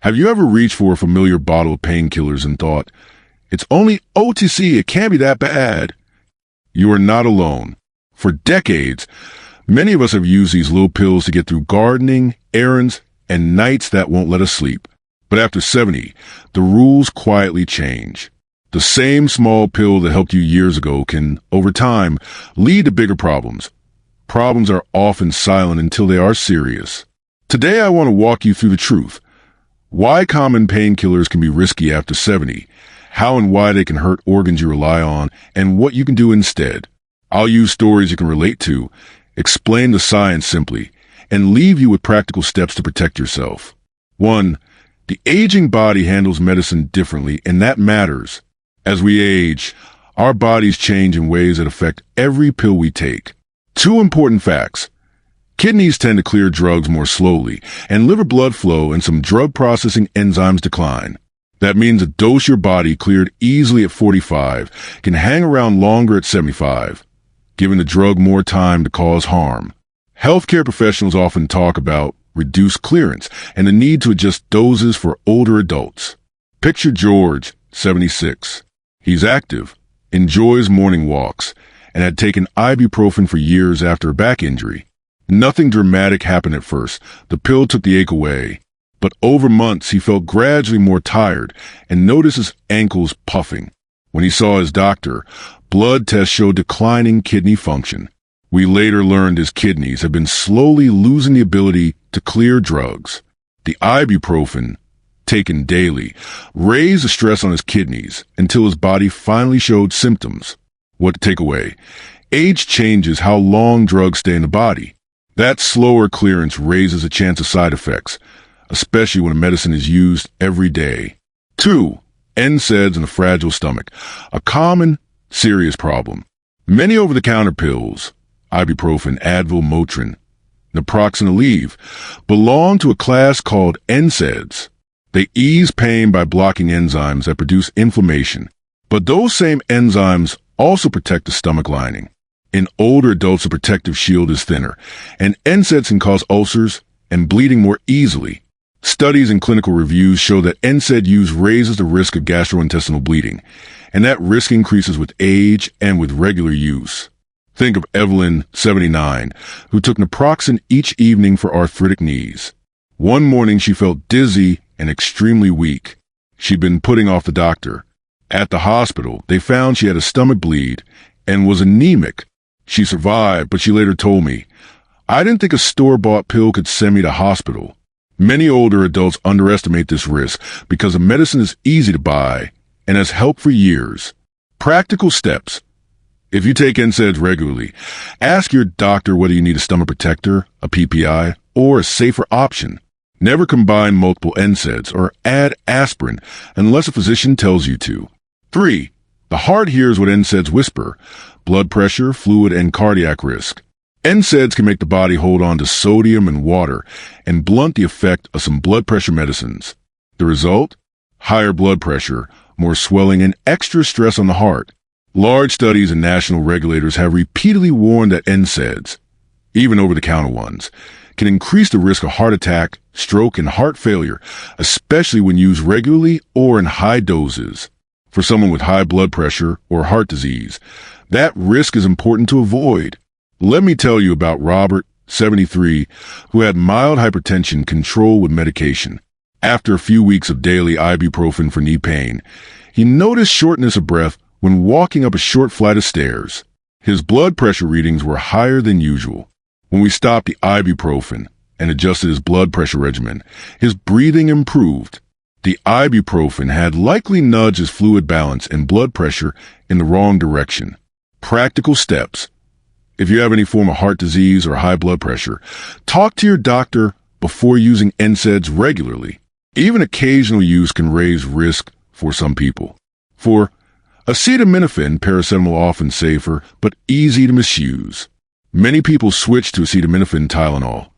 Have you ever reached for a familiar bottle of painkillers and thought, it's only OTC, it can't be that bad? You are not alone. For decades, many of us have used these little pills to get through gardening, errands, and nights that won't let us sleep. But after 70, the rules quietly change. The same small pill that helped you years ago can, over time, lead to bigger problems. Problems are often silent until they are serious. Today I want to walk you through the truth. Why common painkillers can be risky after 70, how and why they can hurt organs you rely on, and what you can do instead. I'll use stories you can relate to, explain the science simply, and leave you with practical steps to protect yourself. 1. The aging body handles medicine differently, and that matters. As we age, our bodies change in ways that affect every pill we take. 2 important facts. Kidneys tend to clear drugs more slowly, and liver blood flow and some drug-processing enzymes decline. That means a dose your body cleared easily at 45 can hang around longer at 75, giving the drug more time to cause harm. Healthcare professionals often talk about reduced clearance and the need to adjust doses for older adults. Picture George, 76. He's active, enjoys morning walks, and had taken ibuprofen for years after a back injury. Nothing dramatic happened at first. The pill took the ache away. But over months, he felt gradually more tired and noticed his ankles puffing. When he saw his doctor, blood tests showed declining kidney function. We later learned his kidneys had been slowly losing the ability to clear drugs. The ibuprofen, taken daily, raised the stress on his kidneys until his body finally showed symptoms. What to take away? Age changes how long drugs stay in the body. That slower clearance raises a chance of side effects, especially when a medicine is used every day. 2. NSAIDs and a fragile stomach, a common, serious problem. Many over-the-counter pills, ibuprofen, Advil, Motrin, naproxen, Aleve, belong to a class called NSAIDs. They ease pain by blocking enzymes that produce inflammation. But those same enzymes also protect the stomach lining. In older adults, the protective shield is thinner, and NSAIDs can cause ulcers and bleeding more easily. Studies and clinical reviews show that NSAID use raises the risk of gastrointestinal bleeding, and that risk increases with age and with regular use. Think of Evelyn, 79, who took naproxen each evening for arthritic knees. One morning she felt dizzy and extremely weak. She'd been putting off the doctor. At the hospital, they found she had a stomach bleed and was anemic. She survived, but she later told me, I didn't think a store-bought pill could send me to hospital. Many older adults underestimate this risk because the medicine is easy to buy and has helped for years. Practical steps. If you take NSAIDs regularly, ask your doctor whether you need a stomach protector, a PPI, or a safer option. Never combine multiple NSAIDs or add aspirin unless a physician tells you to. 3. The heart hears what NSAIDs whisper: blood pressure, fluid, and cardiac risk. NSAIDs can make the body hold on to sodium and water and blunt the effect of some blood pressure medicines. The result? Higher blood pressure, more swelling, and extra stress on the heart. Large studies and national regulators have repeatedly warned that NSAIDs, even over-the-counter ones, can increase the risk of heart attack, stroke, and heart failure, especially when used regularly or in high doses. For someone with high blood pressure or heart disease, that risk is important to avoid. Let me tell you about Robert, 73, who had mild hypertension controlled with medication. After a few weeks of daily ibuprofen for knee pain, he noticed shortness of breath when walking up a short flight of stairs. His blood pressure readings were higher than usual. When we stopped the ibuprofen and adjusted his blood pressure regimen, his breathing improved. The ibuprofen had likely nudged his fluid balance and blood pressure in the wrong direction. Practical steps. If you have any form of heart disease or high blood pressure, talk to your doctor before using NSAIDs regularly. Even occasional use can raise risk for some people. 4. Acetaminophen, paracetamol, often safer, but easy to misuse. Many people switch to acetaminophen Tylenol,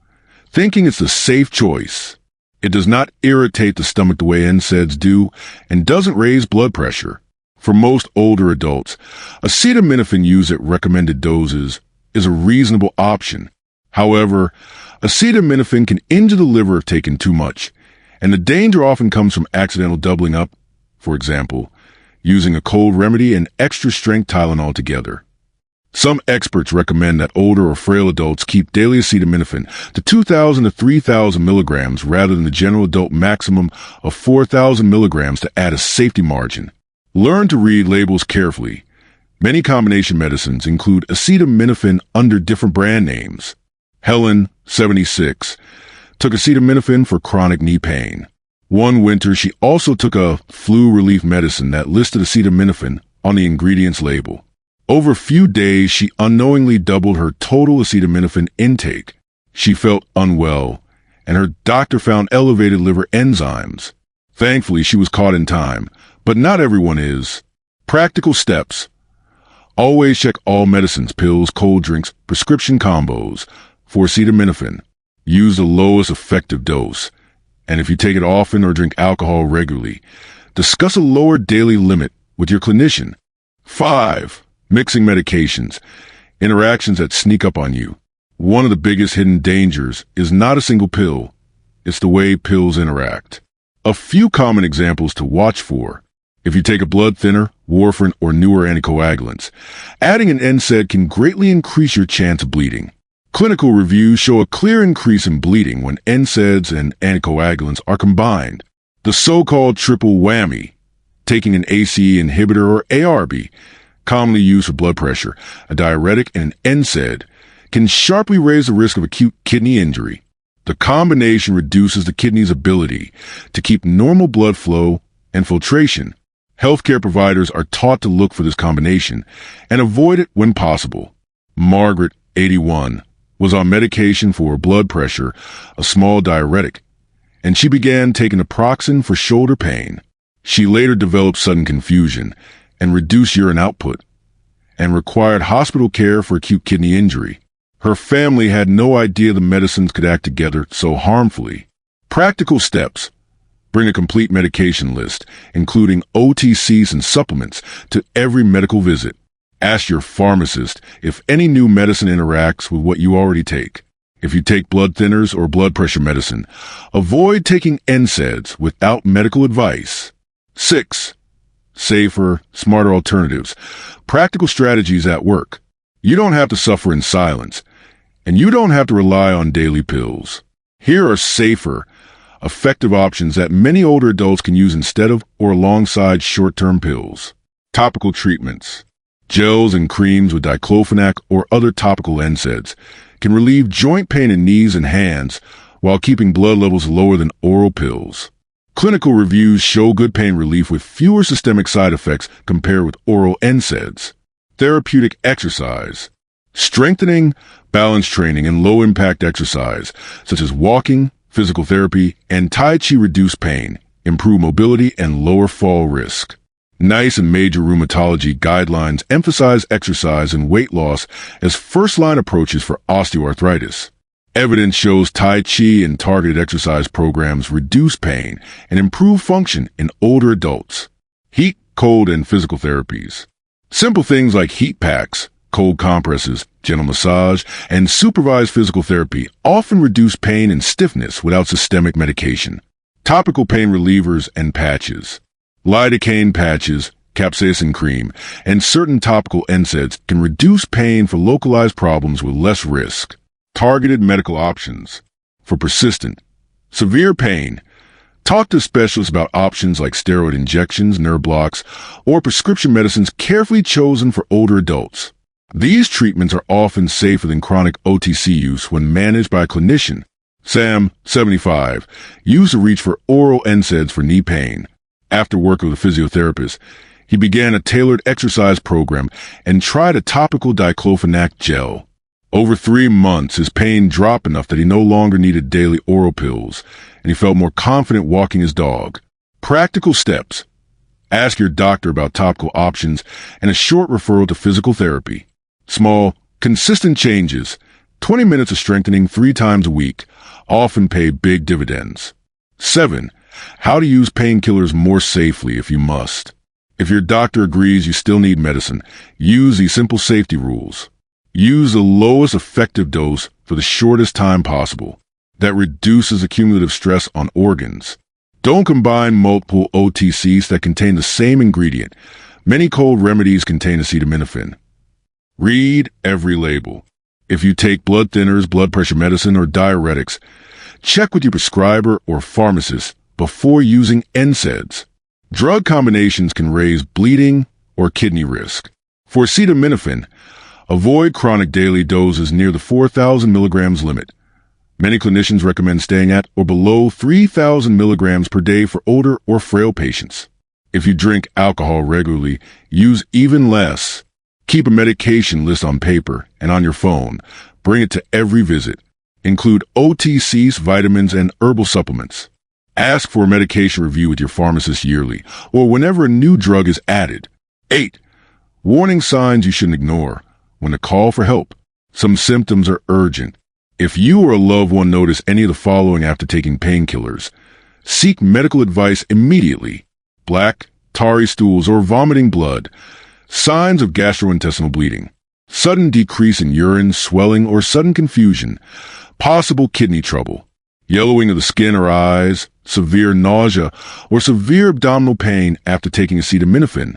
thinking it's a safe choice. It does not irritate the stomach the way NSAIDs do and doesn't raise blood pressure. For most older adults, acetaminophen used at recommended doses is a reasonable option. However, acetaminophen can injure the liver if taken too much, And the danger often comes from accidental doubling up, for example, using a cold remedy and extra strength Tylenol together. Some experts recommend that older or frail adults keep daily acetaminophen to 2,000 to 3,000 milligrams rather than the general adult maximum of 4,000 milligrams to add a safety margin. Learn to read labels carefully. Many combination medicines include acetaminophen under different brand names. Helen, 76, took acetaminophen for chronic knee pain. One winter, she also took a flu relief medicine that listed acetaminophen on the ingredients label. Over a few days, she unknowingly doubled her total acetaminophen intake. She felt unwell, and her doctor found elevated liver enzymes. Thankfully, she was caught in time, but not everyone is. Practical steps. Always check all medicines, pills, cold drinks, prescription combos for acetaminophen. Use the lowest effective dose. And if you take it often or drink alcohol regularly, discuss a lower daily limit with your clinician. 5. Mixing medications. Interactions that sneak up on you. One of the biggest hidden dangers is not a single pill. It's the way pills interact. A few common examples to watch for. If you take a blood thinner, warfarin, or newer anticoagulants, adding an NSAID can greatly increase your chance of bleeding. Clinical reviews show a clear increase in bleeding when NSAIDs and anticoagulants are combined. The so-called triple whammy, taking an ACE inhibitor or ARB, commonly used for blood pressure, a diuretic, and an NSAID, can sharply raise the risk of acute kidney injury. The combination reduces the kidney's ability to keep normal blood flow and filtration. Healthcare providers are taught to look for this combination and avoid it when possible. Margaret, 81, was on medication for blood pressure, a small diuretic, and she began taking naproxen for shoulder pain. She later developed sudden confusion and reduced urine output, and required hospital care for acute kidney injury. Her family had no idea the medicines could act together so harmfully. Practical steps. Bring a complete medication list, including OTCs and supplements, to every medical visit. Ask your pharmacist if any new medicine interacts with what you already take. If you take blood thinners or blood pressure medicine, avoid taking NSAIDs without medical advice. 6. Safer, smarter alternatives. Practical strategies at work. You don't have to suffer in silence, and you don't have to rely on daily pills. Here are safer, effective options that many older adults can use instead of or alongside short-term pills. Topical treatments. Gels and creams with diclofenac or other topical NSAIDs can relieve joint pain in knees and hands while keeping blood levels lower than oral pills. Clinical reviews show good pain relief with fewer systemic side effects compared with oral NSAIDs. Therapeutic exercise. Strengthening, balance training, and low-impact exercise, such as walking, physical therapy, and Tai Chi reduce pain, improve mobility, and lower fall risk. NICE and major rheumatology guidelines emphasize exercise and weight loss as first-line approaches for osteoarthritis. Evidence shows Tai Chi and targeted exercise programs reduce pain and improve function in older adults. Heat, cold, and physical therapies. Simple things like heat packs, cold compresses, gentle massage, and supervised physical therapy often reduce pain and stiffness without systemic medication. Topical pain relievers and patches. Lidocaine patches, capsaicin cream, and certain topical NSAIDs can reduce pain for localized problems with less risk. Targeted medical options. For persistent, severe pain, talk to specialists about options like steroid injections, nerve blocks, or prescription medicines carefully chosen for older adults. These treatments are often safer than chronic OTC use when managed by a clinician. Sam, 75, used to reach for oral NSAIDs for knee pain. After working with a physiotherapist, he began a tailored exercise program and tried a topical diclofenac gel. Over 3 months, his pain dropped enough that he no longer needed daily oral pills, and he felt more confident walking his dog. Practical steps. Ask your doctor about topical options and a short referral to physical therapy. Small, consistent changes, 20 minutes of strengthening 3 times a week, often pay big dividends. 7. How to use painkillers more safely if you must. If your doctor agrees you still need medicine, use these simple safety rules. Use the lowest effective dose for the shortest time possible. That reduces the cumulative stress on organs. Don't combine multiple OTCs that contain the same ingredient. Many cold remedies contain acetaminophen. Read every label. If you take blood thinners, blood pressure medicine, or diuretics, check with your prescriber or pharmacist before using NSAIDs. Drug combinations can raise bleeding or kidney risk. For acetaminophen, avoid chronic daily doses near the 4,000 milligrams limit. Many clinicians recommend staying at or below 3,000 milligrams per day for older or frail patients. If you drink alcohol regularly, use even less. Keep a medication list on paper and on your phone. Bring it to every visit. Include OTCs, vitamins, and herbal supplements. Ask for a medication review with your pharmacist yearly or whenever a new drug is added. 8. Warning signs you shouldn't ignore. When to call for help. Some symptoms are urgent. If you or a loved one notice any of the following after taking painkillers, seek medical advice immediately. Black, tarry stools, or vomiting blood. Signs of gastrointestinal bleeding. Sudden decrease in urine, swelling, or sudden confusion. Possible kidney trouble. Yellowing of the skin or eyes. Severe nausea or severe abdominal pain after taking acetaminophen.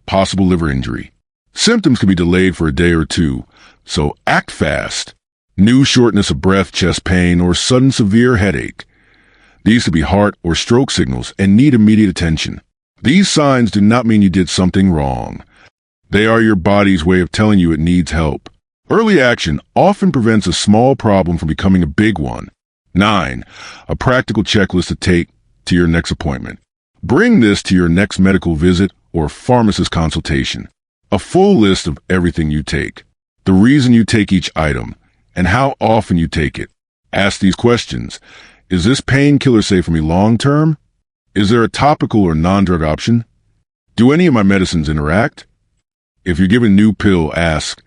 Possible liver injury. Symptoms can be delayed for a day or two, so act fast. New shortness of breath, chest pain, or sudden severe headache. These could be heart or stroke signals and need immediate attention. These signs do not mean you did something wrong. They are your body's way of telling you it needs help. Early action often prevents a small problem from becoming a big one. 9. A practical checklist to take to your next appointment. Bring this to your next medical visit or pharmacist consultation. A full list of everything you take, the reason you take each item, and how often you take it. Ask these questions. Is this painkiller safe for me long term? Is there a topical or non-drug option? Do any of my medicines interact? If you're given a new pill, ask,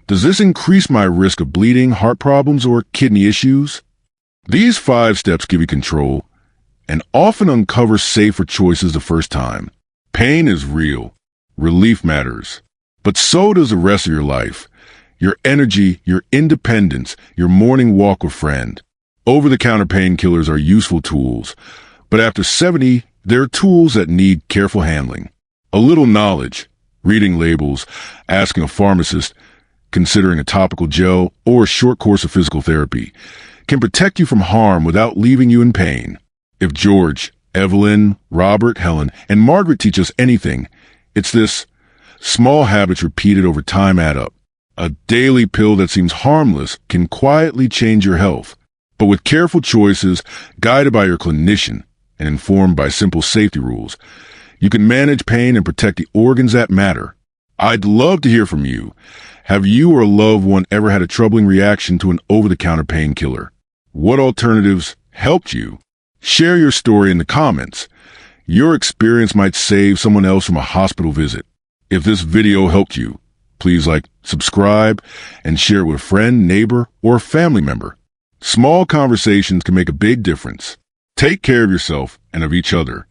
does this increase my risk of bleeding, heart problems, or kidney issues? These 5 steps give you control and often uncover safer choices the first time. Pain is real. Relief matters. But so does the rest of your life. Your energy, your independence, your morning walk with friend. Over-the-counter painkillers are useful tools, but after 70, there are tools that need careful handling. A little knowledge, reading labels, asking a pharmacist, considering a topical gel, or a short course of physical therapy can protect you from harm without leaving you in pain. If George, Evelyn, Robert, Helen, and Margaret teach us anything, it's this: small habits repeated over time add up. A daily pill that seems harmless can quietly change your health. But with careful choices, guided by your clinician, and informed by simple safety rules, you can manage pain and protect the organs that matter. I'd love to hear from you. Have you or a loved one ever had a troubling reaction to an over-the-counter painkiller? What alternatives helped you? Share your story in the comments. Your experience might save someone else from a hospital visit. If this video helped you, please subscribe, and share it with a friend, neighbor, or family member. Small conversations can make a big difference. Take care of yourself and of each other.